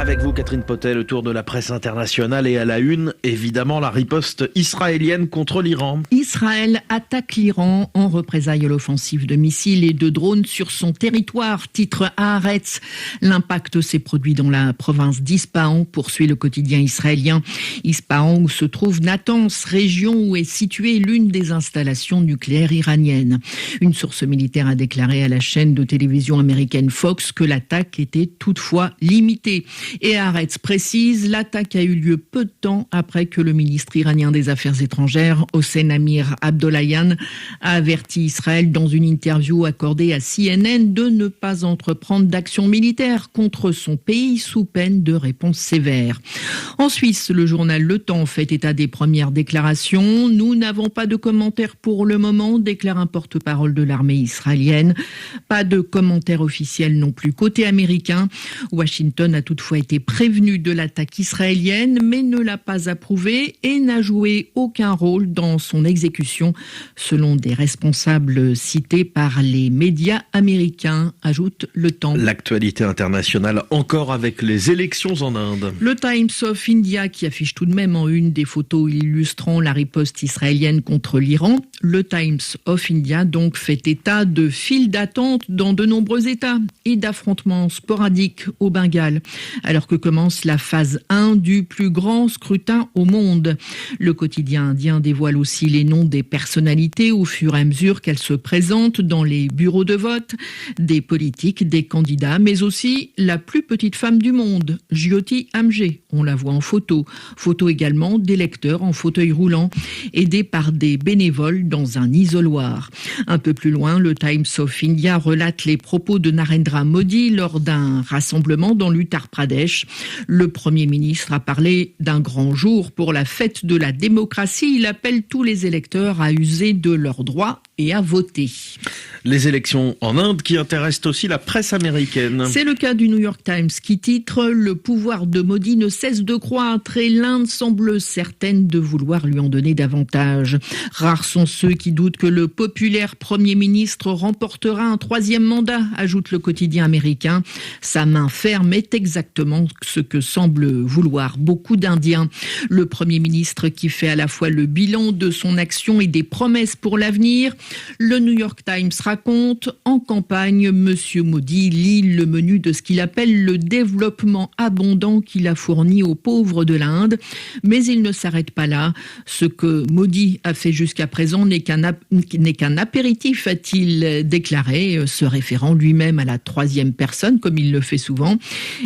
Avec vous, Catherine Potet, le tour de la presse internationale et à la une, évidemment, la riposte israélienne contre l'Iran. Israël attaque l'Iran en représailles à l'offensive de missiles et de drones sur son territoire, titre Haaretz. L'impact s'est produit dans la province d'Ispahan, poursuit le quotidien israélien. Ispahan, où se trouve Natanz, région où est située l'une des installations nucléaires iraniennes. Une source militaire a déclaré à la chaîne de télévision américaine Fox que l'attaque était toutefois limitée. Et Haaretz précise, l'attaque a eu lieu peu de temps après que le ministre iranien des Affaires étrangères, Hossein Amir Abdollahian, a averti Israël dans une interview accordée à CNN de ne pas entreprendre d'action militaire contre son pays sous peine de réponse sévère. En Suisse, le journal Le Temps fait état des premières déclarations. Nous n'avons pas de commentaires pour le moment, déclare un porte-parole de l'armée israélienne. Pas de commentaires officiels non plus côté américain. Washington a toutefois été prévenu de l'attaque israélienne, mais ne l'a pas approuvée et n'a joué aucun rôle dans son exécution, selon des responsables cités par les médias américains, ajoute Le Temps. L'actualité internationale encore avec les élections en Inde. Le Times of India qui affiche tout de même en une des photos illustrant la riposte israélienne contre l'Iran. Le Times of India donc fait état de files d'attente dans de nombreux États et d'affrontements sporadiques au Bengale, alors que commence la phase 1 du plus grand scrutin au monde. Le quotidien indien dévoile aussi les noms des personnalités au fur et à mesure qu'elles se présentent dans les bureaux de vote, des politiques, des candidats, mais aussi la plus petite femme du monde, Jyoti Amge. On la voit en photo. Photo également d'électeurs en fauteuil roulant, aidés par des bénévoles dans un isoloir. Un peu plus loin, le Times of India relate les propos de Narendra Modi lors d'un rassemblement dans l'Uttar Pradesh. Le Premier ministre a parlé d'un grand jour pour la fête de la démocratie. Il appelle tous les électeurs à user de leurs droits et à voter. Les élections en Inde qui intéressent aussi la presse américaine. C'est le cas du New York Times qui titre « Le pouvoir de Modi ne cesse de croître et l'Inde semble certaine de vouloir lui en donner davantage. Rares sont ceux qui doutent que le populaire Premier ministre remportera un troisième mandat », ajoute le quotidien américain. Sa main ferme est exactement ce que semblent vouloir beaucoup d'Indiens. Le Premier ministre qui fait à la fois le bilan de son action et des promesses pour l'avenir. Le New York Times raconte, en campagne, Monsieur Modi lit le menu de ce qu'il appelle le développement abondant qu'il a fourni aux pauvres de l'Inde. Mais il ne s'arrête pas là. Ce que Modi a fait jusqu'à présent n'est qu'un apéritif, a-t-il déclaré, se référant lui-même à la troisième personne, comme il le fait souvent,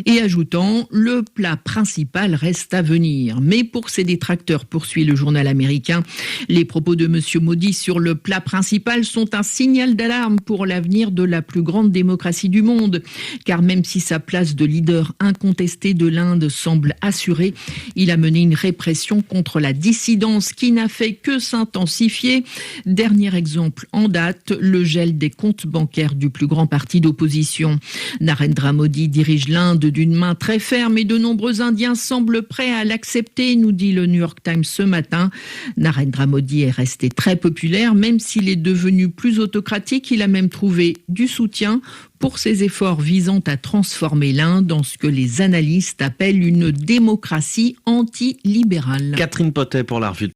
et ajoutant « Le plat principal reste à venir ». Mais pour ses détracteurs, poursuit le journal américain, les propos de Monsieur Modi sur le plat principal sont un signal d'alarme pour l'avenir de la plus grande démocratie du monde. Car même si sa place de leader incontesté de l'Inde semble assurée, il a mené une répression contre la dissidence qui n'a fait que s'intensifier. Dernier exemple en date, le gel des comptes bancaires du plus grand parti d'opposition. Narendra Modi dirige l'Inde d'une main très ferme et de nombreux Indiens semblent prêts à l'accepter, nous dit le New York Times ce matin. Narendra Modi est resté très populaire, même s'il est devenu plus autocratique. Il a même trouvé du soutien pour ses efforts visant à transformer l'Inde dans ce que les analystes appellent une démocratie antilibérale. Catherine Potet pour la revue de